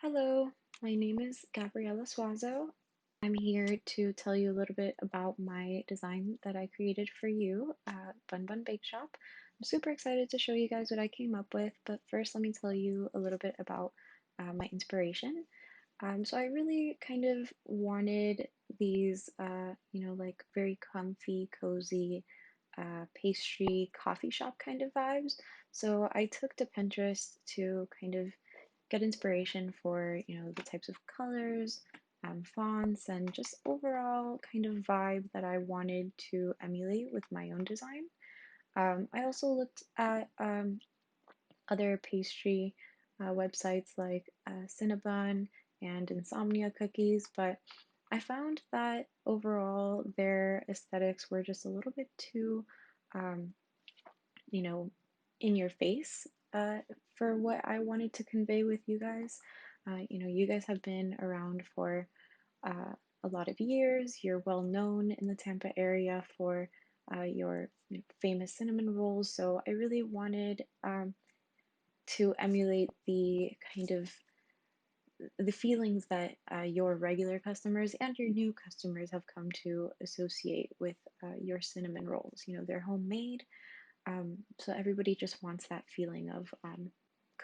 Hello, my name is Gabriela Suazo. I'm here to tell you a little bit about my design that I created for you at Bun Bun Bake Shop. I'm super excited to show you guys what I came up with, but first let me tell you a little bit about my inspiration. So I really kind of wanted these, like very comfy, cozy pastry coffee shop kind of vibes. So I took to Pinterest to kind of get inspiration for, the types of colors, fonts, and just overall kind of vibe that I wanted to emulate with my own design. I also looked at other pastry websites like Cinnabon and Insomnia Cookies, but I found that overall their aesthetics were just a little bit too, um, you know, in your face for what I wanted to convey with you guys. You guys have been around for uh, a lot of years. You're well known in the Tampa area for your famous cinnamon rolls. So I really wanted to emulate the kind of the feelings that your regular customers and your new customers have come to associate with your cinnamon rolls. They're homemade, so everybody just wants that feeling of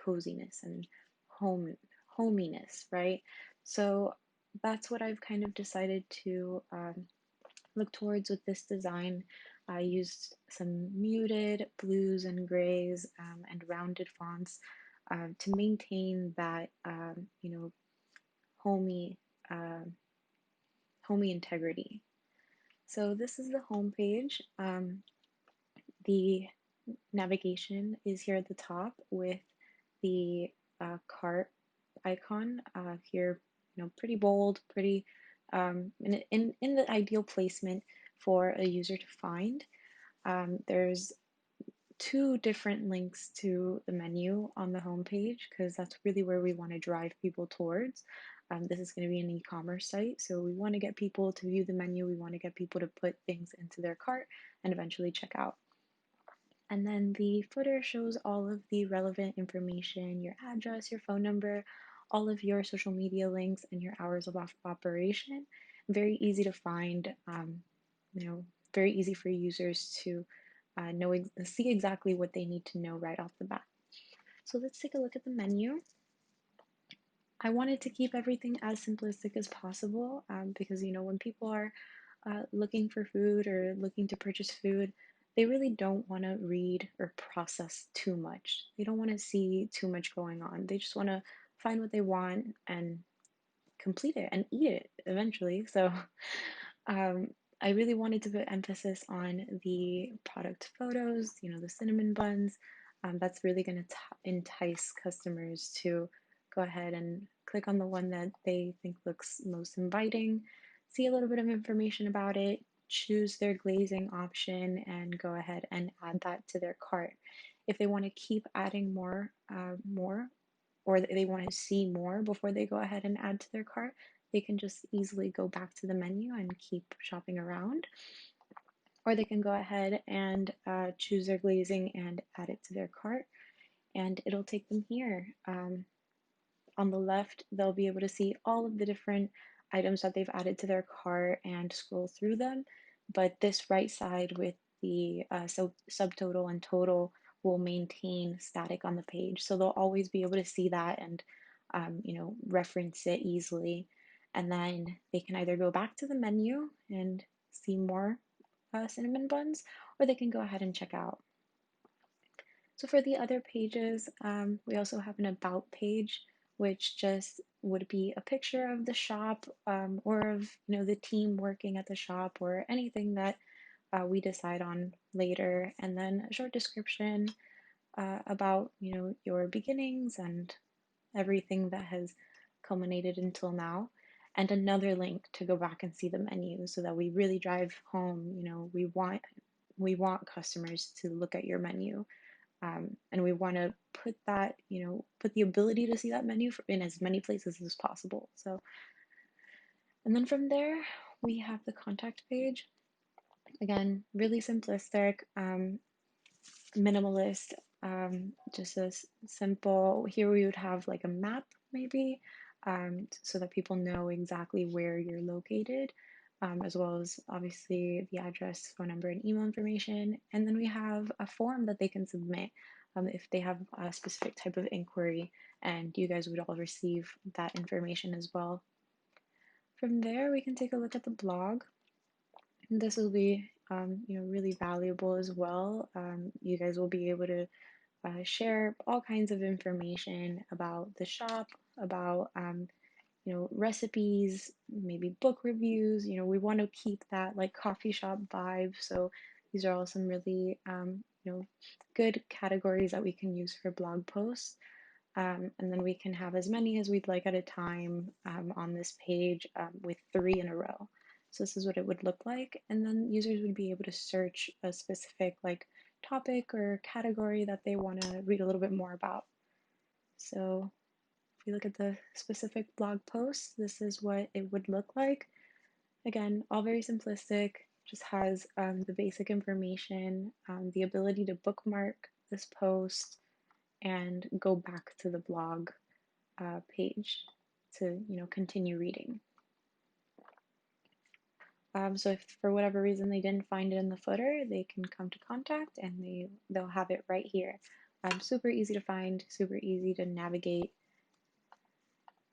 coziness and home hominess, right? So that's what I've kind of decided to look towards with this design. I used some muted blues and grays and rounded fonts to maintain that homey um homey integrity. So this is the home page. The navigation is here at the top with the cart icon here, pretty bold, pretty in the ideal placement for a user to find. There's two different links to the menu on the home page because that's really where we want to drive people towards. This is going to be an e-commerce site, so we want to get people to view the menu. We want to get people to put things into their cart and eventually check out. And then the footer shows all of the relevant information, your address, your phone number, all of your social media links, and your hours of operation. Very easy to find, you know, very easy for users to see exactly what they need to know right off the bat. So let's take a look at the menu. I wanted to keep everything as simplistic as possible because, when people are looking for food or looking to purchase food, they really don't want to read or process too much. They don't want to see too much going on. They just want to find what they want and complete it and eat it eventually. So um, I really wanted to put emphasis on the product photos, the cinnamon buns. That's really going to entice customers to go ahead and click on the one that they think looks most inviting, see a little bit of information about it, choose their glazing option, and go ahead and add that to their cart. If they want to keep adding more, or they want to see more before they go ahead and add to their cart, they can just easily go back to the menu and keep shopping around. Or they can go ahead and choose their glazing and add it to their cart, and it'll take them here. On the left, they'll be able to see all of the different items that they've added to their cart and scroll through them. But this right side with the subtotal and total will maintain static on the page. So they'll always be able to see that and, reference it easily. And then they can either go back to the menu and see more cinnamon buns, or they can go ahead and check out. So for the other pages, we also have an about page, which just would be a picture of the shop or of the team working at the shop or anything that we decide on later, and then a short description about your beginnings and everything that has culminated until now, and another link to go back and see the menu so that we really drive home. We want customers to look at your menu, and we want to put that, put the ability to see that menu in as many places as possible. So, and then from there, we have the contact page. Again, really simplistic, minimalist, just a simple, here we would have like a map maybe, so that people know exactly where you're located, as well as obviously the address, phone number, and email information. And then we have a form that they can submit if they have a specific type of inquiry, and you guys would all receive that information as well. From there, we can take a look at the blog. This will be really valuable as well. You guys will be able to share all kinds of information about the shop, about recipes, maybe book reviews. We want to keep that like coffee shop vibe. So these are all some really good categories that we can use for blog posts. And then we can have as many as we'd like at a time on this page with 3 in a row. So this is what it would look like. And then users would be able to search a specific like topic or category that they want to read a little bit more about. So if you look at the specific blog post, this is what it would look like. Again, all very simplistic, just has the basic information, the ability to bookmark this post and go back to the blog page to continue reading. So if for whatever reason they didn't find it in the footer, they can come to contact and they'll have it right here. Super easy to find, super easy to navigate.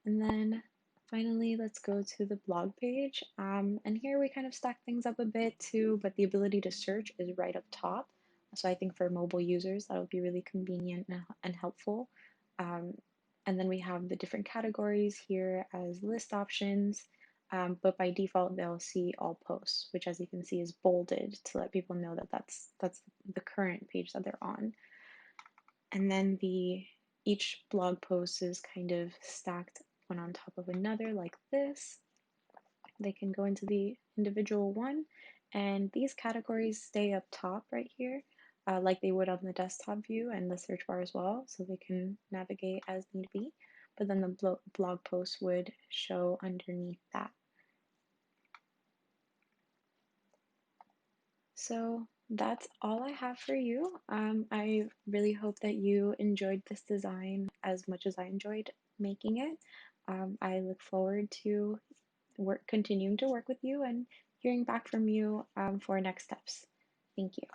And then finally, let's go to the blog page. And here we kind of stack things up a bit too, but the ability to search is right up top. So I think for mobile users, that'll be really convenient and helpful. Um, and then we have the different categories here as list options, but by default, they'll see all posts, which as you can see is bolded to let people know that that's the current page that they're on. And then each blog post is kind of stacked one on top of another like this. They can go into the individual one, and these categories stay up top right here, like they would on the desktop view and the search bar as well, so they can navigate as need be. But then the blog post would show underneath that. So that's all I have for you. I really hope that you enjoyed this design as much as I enjoyed making it. I look forward to continuing to work with you and hearing back from you for next steps. Thank you.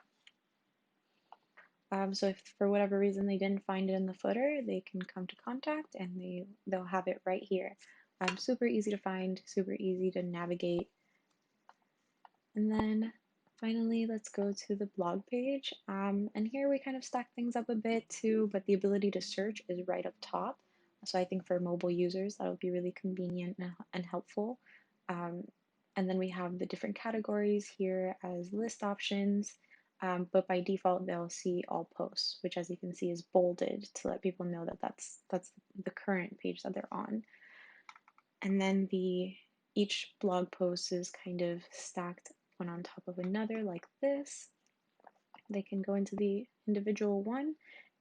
So if for whatever reason they didn't find it in the footer, they can come to contact and they'll have it right here. Super easy to find, super easy to navigate. And then finally, let's go to the blog page. And here we kind of stack things up a bit too, but the ability to search is right up top. So I think for mobile users, that'll be really convenient and helpful. Um, and then we have the different categories here as list options, but by default, they'll see all posts, which as you can see is bolded to let people know that that's the current page that they're on. And then each blog post is kind of stacked one on top of another like this. They can go into the individual one,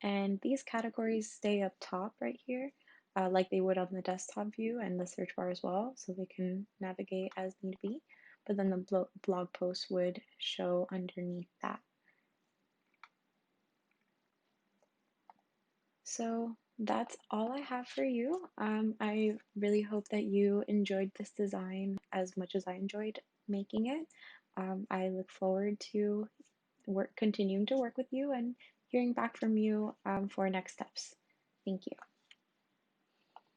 and these categories stay up top right here, like they would on the desktop view and the search bar as well, so they can navigate as need be. But then the blog post would show underneath that. So that's all I have for you. I really hope that you enjoyed this design as much as I enjoyed making it. I look forward to continuing to work with you and hearing back from you for next steps. Thank you.